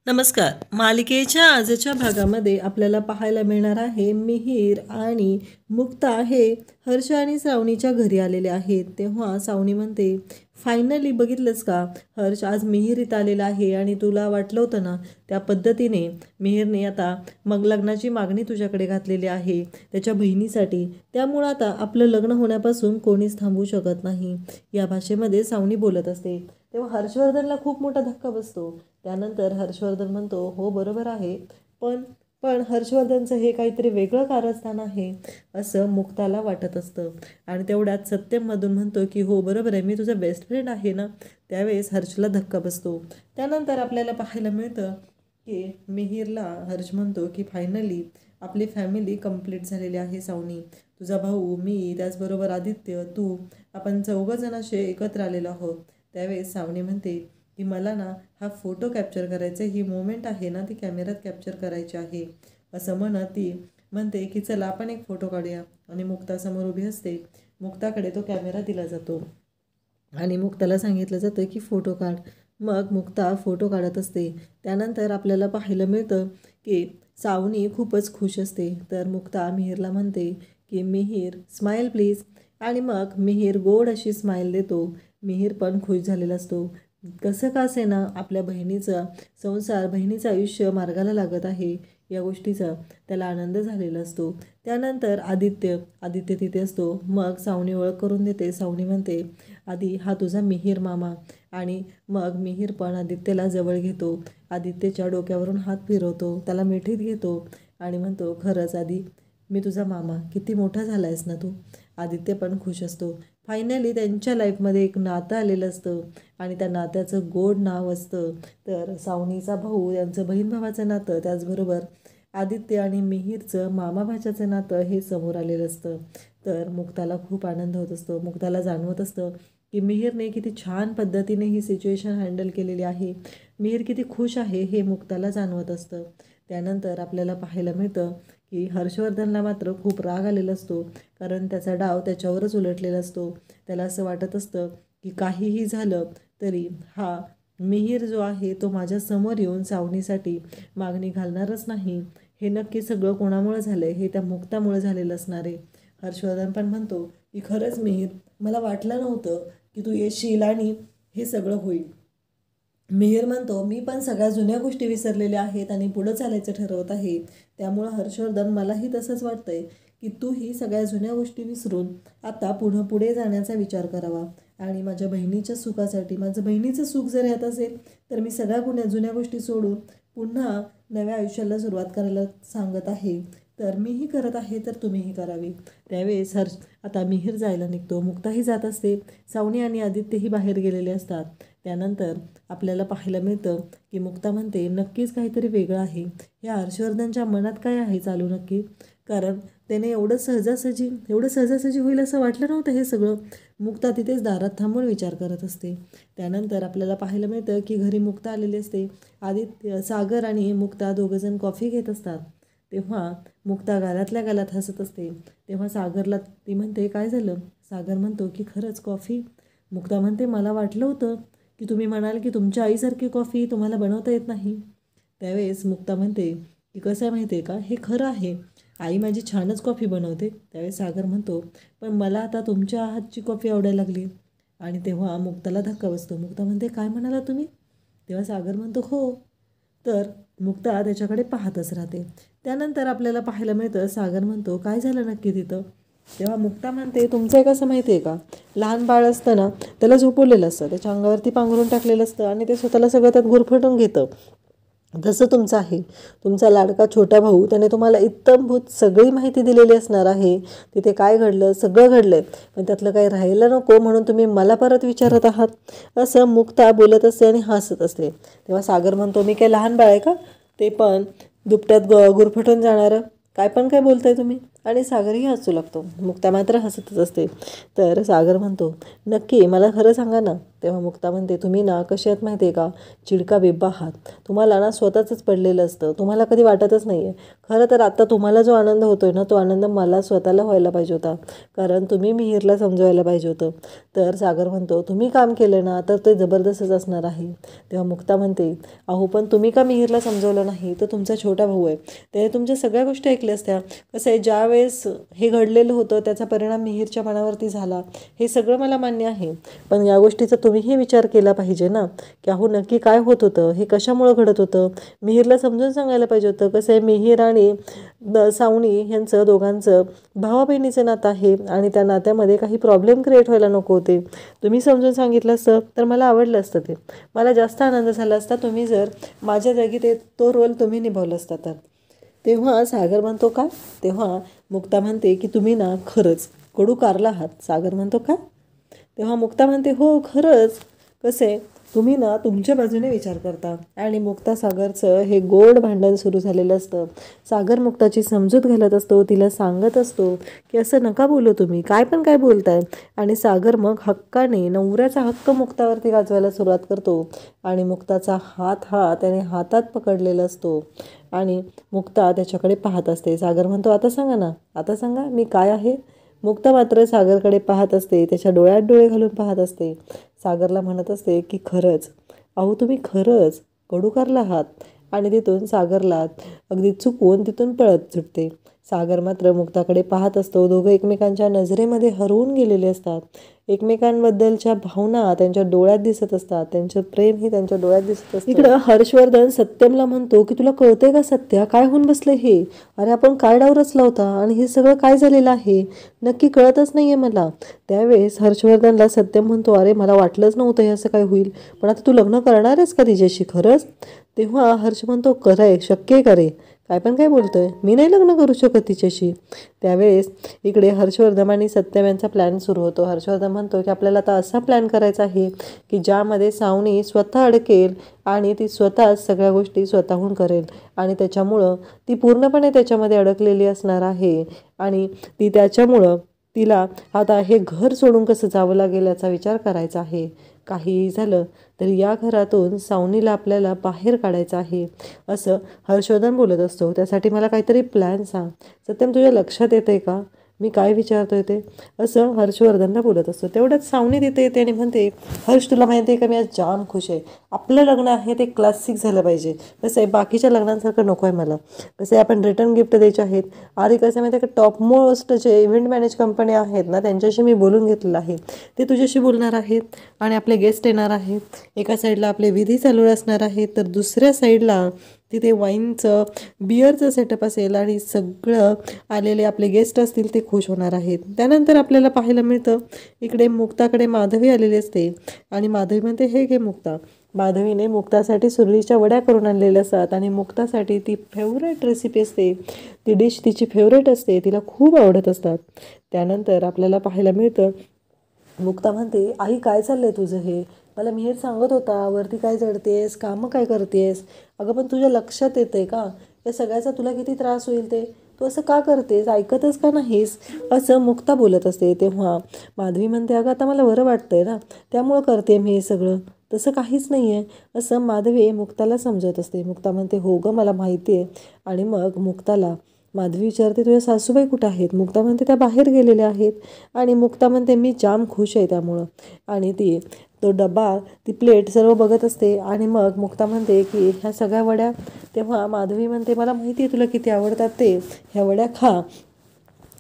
नमस्कार. मालिकेच्या आजच्या भागामध्ये आपल्याला पाहायला मिळणार आहे मिहीर आणि मुक्ता हे हर्ष आणि श्रावणीच्या घरी आलेले आहेत. तेव्हा श्रावणी म्हणते, फायनली बघितलंस का हर्ष, आज मिहीर इथं आलेला आहे आणि तुला वाटलं होतं ना त्या पद्धतीने मिहीरने आता मग लग्नाची मागणी तुझ्याकडे घातलेली आहे त्याच्या बहिणीसाठी. त्यामुळं आता आपलं लग्न होण्यापासून कोणीच थांबवू शकत नाही, या भाषेमध्ये श्रावणी बोलत असते. तेव्हा हर्षवर्धनला खूप मोठा धक्का बसतो. त्यानंतर हर्षवर्धन म्हणतो, हो बरोबर आहे, पण पण हर्षवर्धनचं हे काहीतरी वेगळं कारस्थान आहे असं मुक्ताला वाटत असतं. आणि तेवढ्यात सत्यममधून म्हणतो की हो बरोबर आहे, मी तुझा बेस्ट फ्रेंड आहे ना. त्यावेळेस हर्षला धक्का बसतो. त्यानंतर आपल्याला पाहायला मिळतं की मिहीरला हर्ष म्हणतो की फायनली आपली फॅमिली कंप्लीट झालेली आहे श्रावणी. तुझा भाऊ, मी, त्याचबरोबर आदित्य, तू, आपण 4 जण असे एकत्र आलेलो आहोत. त्यावेळेस श्रावणी म्हणते की मला ना हा फोटो कॅप्चर करायचा, ही मोमेंट आहे ना ती कॅमेऱ्यात कॅप्चर करायची आहे असं म्हणत ती म्हणते की चला आपण एक फोटो काढूया. आणि मुक्तासमोर उभी असते. मुक्ताकडे तो कॅमेरा दिला जातो आणि मुक्ताला सांगितलं जातं की फोटो काढ. मग मुक्ता फोटो काढत असते. त्यानंतर आपल्याला पाहायला मिळतं की श्रावणी खूपच खुश असते. तर मुक्ता मिहीरला म्हणते की मिहीर स्माईल प्लीज. आणि मग मिहीर गोड अशी स्माईल देतो. मिहीर पण खुश झालेला असतो. कसं का असे ना आपल्या बहिणीचा संसार, बहिणीचं आयुष्य मार्गाला लागत आहे या गोष्टीचा त्याला आनंद झालेला असतो. त्यानंतर आदित्य तिथे असतो. मग श्रावणी ओळख करून देते. श्रावणी म्हणते, आधी हा तुझा मिहीर मामा. आणि मग मिहीर पण आदित्यला जवळ घेतो. आदित्यच्या डोक्यावरून हात फिरवतो, त्याला मिठीत घेतो आणि म्हणतो, खरंच आधी मी तुझा मामा, किती मोठा झाला आहेस ना तू. आदित्य पण खुश असतो. फायनली त्यांच्या लाईफमध्ये एक नातं आलेलं असतं आणि त्या नात्याचं गोड नाव असतं तर श्रावणीचा भाऊ, यांचं बहीण भावाचं नातं, त्याचबरोबर आदित्य आणि मिहीरचं मामा भाच्याचं नातं हे समोर आलेलं असतं. तर मुक्ताला खूप आनंद होत असतो. मुक्ताला जाणवत असतं की मिहीरने किती छान पद्धतीने ही सिच्युएशन हँडल केलेली आहे, मिहीर किती खुश आहे हे मुक्ताला जाणवत असतं. त्यानंतर आपल्याला पाहायला मिळतं की हर्षवर्धनला मात्र खूप राग आलेला असतो, कारण त्याचा डाव त्याच्यावरच उलटलेला असतो. त्याला असं वाटत असतं की काहीही झालं तरी हा मिहीर जो आहे तो माझ्या समोर येऊन श्रावणीसाठी मागणी घालणारच नाही. हे नक्की सगळं कोणामुळे झालं आहे, हे त्या मुक्तामुळे झालेलं असणार आहे. हर्षवर्धन पण म्हणतो की खरंच मिहीर, मला वाटलं नव्हतं की तू येशील आणि हे सगळं होईल. मिहीर म्हणतो, मी पण सगळ्या जुन्या गोष्टी विसरलेल्या आहेत आणि पुढं चालायचं ठरवत आहे. त्यामुळं हर्षवर्धन, मलाही तसंच वाटतंय की तूही सगळ्या जुन्या गोष्टी विसरून आता पुढे जाण्याचा विचार करावा. आणि माझ्या बहिणीच्या सुखासाठी, माझं बहिणीचं सुख जर यात असेल तर मी सगळ्या जुन्या गोष्टी सोडून पुन्हा नव्या आयुष्याला सुरुवात करायला सांगत आहे. तर मीही करत आहे तर तुम्हीही करावी. त्यावेळेस आता मिहीर जायला निघतो. मुक्ताही जात असते. श्रावणी आणि आदित्यही बाहेर गेलेले असतात. त्यानंतर आपल्याला पाहायला मिळतं की मुक्ता म्हणते, नक्कीच काहीतरी वेगळं आहे. या हर्षवर्धनच्या मनात काय आहे चालू नक्की, कारण त्याने एवढं सहजासहजी होईल असं वाटलं नव्हतं हे सगळं. मुक्ता तिथेच दारात थांबून विचार करत असते. त्यानंतर आपल्याला पाहायला मिळतं की घरी मुक्ता आलेली असते. सागर आणि मुक्ता दोघंजण कॉफी घेत असतात. तेव्हा मुक्ता गालातल्या गालात हसत असते. तेव्हा सागरला ती म्हणते, काय झालं. सागर म्हणतो की खरंच कॉफी. मुक्ता म्हणते, मला वाटलं होतं की तुम्ही म्हणाल की तुमच्या आईसारखी कॉफी तुम्हाला बनवता येत नाही. त्यावेळेस मुक्ता म्हणते की कसं आहे माहिती आहे का, हे खरं आहे, आई माझी छानच कॉफी बनवते. त्यावेळेस सागर म्हणतो, पण मला आता तुमच्या हातची कॉफी आवडायला लागली. आणि तेव्हा मुक्ताला धक्का बसतो. मुक्ता म्हणते, काय म्हणाला तुम्ही. तेव्हा सागर म्हणतो, हो. तर मुक्ता त्याच्याकडे पाहतच राहते. त्यानंतर आपल्याला पाहायला मिळतं, सागर म्हणतो, काय झालं नक्की तिथं. तेव्हा मुक्ता म्हणते, तुमचं एक असं माहिती आहे का, लहान बाळ असतं ना त्याला झोपवलेलं असतं, त्याच्या अंगावरती पांघरून टाकलेलं असतं आणि ते स्वतःला सगळं त्यात गुरफटून घेतं. जसं तुमचं आहे, तुमचा लाडका छोटा भाऊ, त्याने तुम्हाला इत्थंभूत सगळी माहिती दिलेली असणार आहे. तिथे काय घडलं, सगळं घडलं आहे, पण त्यातलं काही राहायला नको म्हणून तुम्ही मला परत विचारत आहात, असं मुक्ता बोलत असते आणि हसत असते. तेव्हा सागर म्हणतो, मी काय लहान बाळ आहे का, ते पण दुपट्यात गुरफटून जाणारं, काय बोलताय तुम्ही. आणि सागरही हसू लागतो. मुक्ता मात्र हसतच असते. तर सागर म्हणतो, नक्की मला खरं सांगा ना. तेव्हा मुक्ता म्हणते, तुम्ही ना कशी आहात माहिती आहे का, चिडका बिब्बा आहात. तुम्हाला ना स्वतःच पडलेलं असतं, तुम्हाला कधी वाटतच नाही आहे. खरं तर आता तुम्हाला जो आनंद होतोय ना, तो आनंद मला स्वतःला व्हायला पाहिजे होता, कारण तुम्ही मिहीरला समजवायला पाहिजे होतं. तर सागर म्हणतो, तुम्ही काम केलं ना तर ते जबरदस्तच असणार आहे. तेव्हा मुक्ता म्हणते, अहो पण तुम्ही का मिहीरला समजवलं नाही, तर तुमचा छोटा भाऊ आहे, त्याने तुमच्या सगळ्या गोष्टी ऐकल्या असत्या. कसं आहे, ज्यावेळेस हे घडलेलं होतं त्याचा परिणाम मिहीरच्या मनावरती झाला, हे सगळं मला मान्य आहे. पण या गोष्टीचा तुम्हीही विचार केला पाहिजे ना, की अहो नक्की काय होत होतं, हे कशामुळं घडत होतं. मिहीरला समजून सांगायला पाहिजे होतं. कसं आहे, मिहीर आणि सावनी यांचं दोघांचं भावा बहिणीचं नातं आहे आणि त्या नात्यामध्ये काही प्रॉब्लेम क्रिएट व्हायला नको होते. तुम्ही समजून सांगितलं असतं तर मला आवडलं असतं, ते मला जास्त आनंद झाला असता, तुम्ही जर माझ्या जागी तो रोल तुम्ही निभावला असता तर. तेव्हा सागर म्हणतो का. तेव्हा मुक्ता म्हणते की तुम्ही ना खरंच कडू कारला आहात. सागर म्हणतो का. तेव्हा मुक्ता म्हणते, हो खरंच. कसं आहे, तुम्ही ना तुमच्या बाजूने विचार करता. आणि मुक्ता सागरचं हे गोड भांडण सुरू झालेलं असतं. सागर मुक्ताची समजूत घालत असतो, तिला सांगत असतो की असं नका बोलू, तुम्ही काय पण काय बोलताय. आणि सागर मग हक्काने नवऱ्याचा हक्क मुक्तावरती गाजवायला सुरुवात करतो. आणि मुक्ताचा हात त्याने हातात पकडलेला असतो आणि मुक्ता त्याच्याकडे पाहत असते. सागर म्हणतो, आता सांगा ना, आता सांगा मी काय आहे. मुक्ता मात्र सागरकडे पाहत असते, त्याच्या डोळ्यात डोळे घालून पाहत असते. सागरला म्हणत असते की खरंच, अहो तुम्ही खरंच कडूकारला आहात. आणि तिथून सागरला अगदी चुकवून तिथून पळत सुटते. सागर मात्र मुक्ताकडे पाहत असतो. दोघं एकमेकांच्या नजरेमध्ये हरवून गेलेले असतात. एकमेकांबद्दलच्या भावना त्यांच्या डोळ्यात दिसत असतात, त्यांचं प्रेम हे त्यांच्या डोळ्यात दिसत असतं. इकडं हर्षवर्धन सत्यमला म्हणतो की तुला कळतंय का सत्या, काय होऊन बसले हे. अरे आपण काय डाव रचला होता आणि हे सगळं काय झालेलं आहे, नक्की कळतच नाहीये मला. त्यावेळेस हर्षवर्धनला सत्यम म्हणतो, अरे मला वाटलंच नव्हतं हे असं काय होईल, पण आता तू लग्न करणार आहेस का तिच्याशी खरंच. तेव्हा हर्ष म्हणतो, खरंय, शक्य आहे का रे, काय पण काय बोलतोय, मी नाही लग्न करू शकत तिच्याशी. त्यावेळेस इकडे हर्षवर्धन आणि सत्यम यांचा प्लॅन सुरू होतो. हर्षवर्धन म्हणतो की आपल्याला आता असा प्लॅन करायचा आहे की ज्यामध्ये सावनी स्वतः अडकेल आणि ती स्वतःच सगळ्या गोष्टी स्वतःहून करेल आणि त्याच्यामुळं ती पूर्णपणे त्याच्यामध्ये अडकलेली असणार आहे आणि ती त्याच्यामुळं तिला आता हे घर सोडून कसं जावं लागेल याचा विचार करायचा आहे. काहीही झालं तरी या घरातून सावनीला आपल्याला बाहेर काढायचं आहे असं हर्षवर्धन बोलत असतो. त्यासाठी मला काहीतरी प्लॅन सांग. सत्यम तुझ्या लक्षात येते का मी काय विचारतोय ते, असं हर्षवर्धनला बोलत असतो. तेवढ्यात सावनी तिथे येते आणि म्हणते, हर्ष तुला माहिती आहे का मी आज जाम खुश आहे. आपलं लग्न आहे ते क्लासिक झालं पाहिजे. कसं आहे बाकीच्या लग्नांसारखं नको आहे मला. कसं आहे आपण रिटर्न गिफ्ट द्यायचे आहेत. आणि कसं माहिती आहे का टॉप मोस्ट जे इव्हेंट मॅनेज कंपनी आहेत ना त्यांच्याशी मी बोलून घेतलेलं आहे. ते तुझ्याशी बोलणार आहेत आणि आपले गेस्ट येणार आहेत. एका साईडला आपले विधी चालू असणार आहेत तर दुसऱ्या साईडला तिथे वाईनचं बिअरचं सेटअप असेल आणि सगळं आलेले आपले गेस्ट असतील ते खुश होणार आहेत. त्यानंतर आपल्याला पाहायला मिळतं इकडे मुक्ताकडे माधवी आलेली असते आणि माधवी म्हणते, हे घे मुक्ता. माधवीने मुक्तासाठी सुरळीच्या वड्या करून आणलेल्या असतात आणि मुक्तासाठी ती फेवरेट रेसिपी असते, ती डिश तिची फेवरेट असते, तिला खूप आवडत असतात. त्यानंतर आपल्याला पाहायला मिळतं मुक्ता म्हणते, आई काय चाललंय तुझं हे, मला मिहीर सांगत होता वरती काय जडतेस, कामं काय करतेस. अगं पण तुझ्या लक्षात येतंय का या सगळ्याचा तुला किती त्रास होईल ते, तू असं का करतेस, ऐकतच का नाहीस, असं मुक्ता बोलत असते. तेव्हा माधवी म्हणते, अगं आता मला बरं वाटतंय ना त्यामुळं करते मी हे सगळं, तसं काहीच नाही आहे, असं माधवी मुक्ताला समजत असते. मुक्ता म्हणते, हो गं मला माहिती आहे. आणि मग मुक्ताला माधवी विचारते, तुझ्या सासूबाई कुठं आहेत. मुक्ता म्हणते, त्या बाहेर गेलेल्या आहेत. आणि मुक्ता म्हणते, मी जाम खुश आहे त्यामुळं. आणि तो डबा ती प्लेट सर्व बघत असते आणि मग मुक्ता म्हणते की ह्या सगळ्या वड्या. तेव्हा माधवी म्हणते, मला माहिती आहे तुला किती आवडतात ते, ह्या वड्या खा.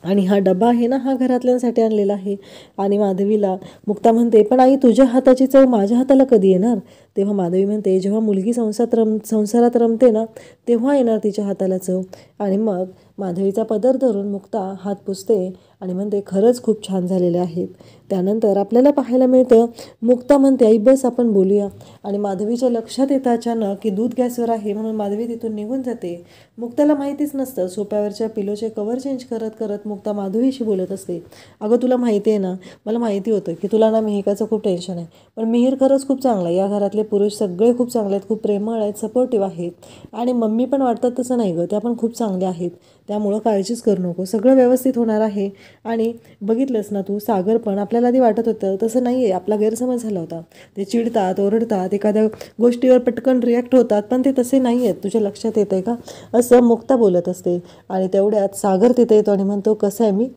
आणि हा डबा आहे ना हा घरातल्यांसाठी आणलेला आहे. आणि माधवीला मुक्ता म्हणते, पण आई तुझ्या हाताची चव माझ्या हाताला कधी येणार. तेव्हा माधवी म्हणते, जेव्हा मुलगी संसारात रमते ना तेव्हा येणार तिच्या हाताला चव. आणि मग माधवीचा पदर धरून मुक्ता हात पुसते आणि म्हणते, खरंच खूप छान झालेले आहेत. त्यानंतर आपल्याला पाहायला मिळतं मुक्ता म्हणते, आई बस आपण बोलूया. आणि माधवीच्या लक्षात येतं अचानक की दूध गॅसवर आहे म्हणून माधवी तिथून निघून जाते. मुक्ताला माहितीच नसतं. सोप्यावरच्या पिलोचे कवर चेंज करत करत मुक्ता माधवीशी बोलत असते. अगं तुला माहिती आहे ना, मला माहिती होतं की तुला ना मिहिकाचं खूप टेन्शन आहे, पण मिहीर खरंच खूप चांगला आहे. या घरातले पुरुष सगळे खूप चांगले आहेत, खूप प्रेमळ आहेत, सपोर्टिव्ह आहेत. आणि मम्मी पण वाटतात तसं नाही गं, त्या पण खूप चांगल्या आहेत. त्यामुळं काळजीच करू नको, सगळं व्यवस्थित होणार आहे. आणि बघितलंस ना तू, सागर पण आपल्याला आधी वाटत होतं तसं नाही आहे, आपला गैरसमज झाला होता. ते चिडतात, ओरडतात, एखाद्या गोष्टीवर पटकन रिॲक्ट होतात, पण ते तसे नाही आहेत. तुझ्या लक्षात येतं आहे का? असं मुक्ता बोलत असते. आणि तेवढ्यात सागर तिथे येतो आणि म्हणतो, कसं आहे मी?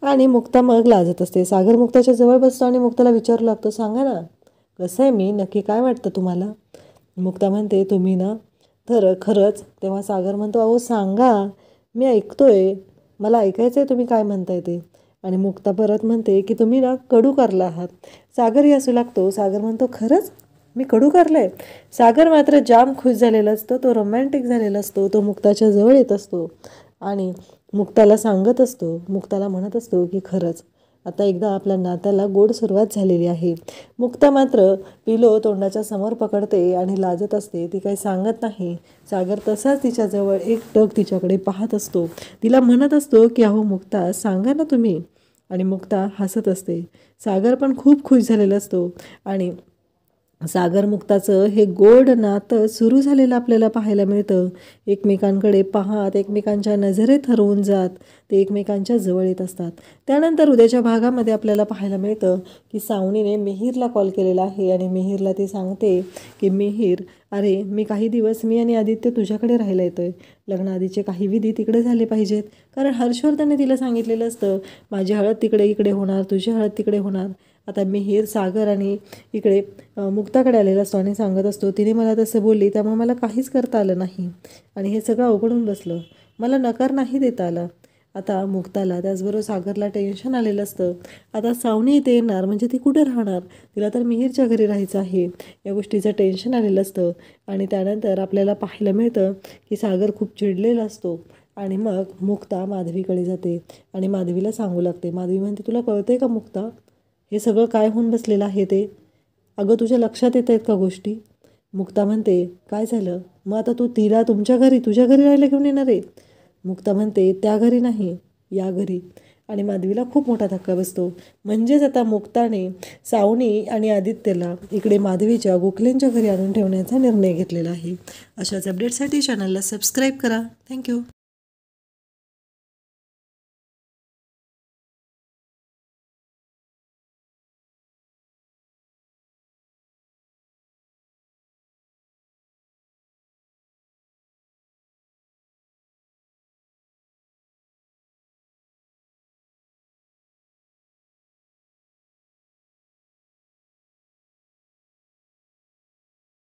आणि मुक्ता मग लाजत असते. सागर मुक्ताच्या जवळ बसतो आणि मुक्ताला विचारू लागतो, सांगा ना कसं आहे मी, नक्की काय वाटतं तुम्हाला? मुक्ता म्हणते, तुम्ही ना खरंच. तेव्हा सागर म्हणतो, अहो सांगा, मी ऐकतोय, मला ऐकायचं आहे तुम्ही काय म्हणताय ते. आणि मुक्ता परत म्हणते की तुम्ही ना कडू कारला आहात. सागरही हसू लागतो. सागर म्हणतो, खरंच मी कडू कारलं? सागर मात्र जाम खुश झालेला असतो, तो रोमॅन्टिक झालेला असतो. तो मुक्ताच्या जवळ येत असतो आणि मुक्ताला सांगत असतो, मुक्ताला म्हणत असतो की खरंच आता एकदा आपल्या नात्याला गोड सुरुवात झालेली आहे. मुक्ता मात्र पिलो तोंडाच्या समोर पकडते आणि लाजत असते. ती काही सांगत नाही. सागर तसाच तिच्याजवळ एकटक तिच्याकडे पाहत असतो. तिला म्हणत असतो की अहो मुक्ता, सांगा ना तुम्ही. आणि मुक्ता हसत असते. सागर पण खूप खुश झालेला असतो आणि सागर मुक्ताचं हे गोड नातं सुरू झालेलं आपल्याला पाहायला मिळतं. एकमेकांकडे पाहत, एकमेकांच्या नजरेत हरवून जात ते एकमेकांच्या जवळ येत असतात. त्यानंतर उद्याच्या भागामध्ये आपल्याला पाहायला मिळतं की सावनीने मिहीरला कॉल केलेला आहे आणि मिहीरला ती सांगते की मिहीर, अरे मी काही दिवस मी आणि आदित्य तुझ्याकडे राहायला येतोय. लग्नाआधीचे काही विधी तिकडे झाले पाहिजेत, कारण हर्षवर्धनने तिला सांगितलेलं असतं माझी हळद तिकडे इकडे होणार, तुझी हळद तिकडे होणार. आता मिहीर सागर आणि इकडे मुक्ताकडे आलेला असतो आणि सांगत असतो, तिने मला तसं बोलली त्यामुळे मला काहीच करता आलं नाही आणि हे सगळं अवघडून बसलं, मला नकार नाही देता आला. आता मुक्ताला त्याचबरोबर सागरला टेन्शन आलेलं असतं. आता सावनी इथे येणार म्हणजे ती कुठे राहणार? तिला तर मिहीरच्या घरी राहायचं आहे. या गोष्टीचं टेन्शन आलेलं असतं. आणि त्यानंतर आपल्याला पाहायला मिळतं की सागर खूप चिडलेला असतो. आणि मग मुक्ता माधवीकडे जाते आणि माधवीला सांगू लागते. माधवी म्हणते, तुला कळतंय का मुक्ता, हे सगळं काय होऊन बसलेलं आहे ते? अगं तुझ्या लक्षात येत आहेत का गोष्टी? मुक्ता म्हणते, काय झालं मग आता तू तिला तुझ्या घरी राहायला घेऊन येणार आहे? मुक्ता म्हणते, त्या घरी नाही, या घरी. आणि माधवीला खूप मोठा धक्का बसतो. म्हणजेच आता मुक्ताने सावनी आणि आदित्यला इकडे माधवीच्या गोखलेंच्या घरी आणून ठेवण्याचा निर्णय घेतलेला आहे. अशाच अपडेटसाठी चॅनलला सबस्क्राईब करा. थँक्यू.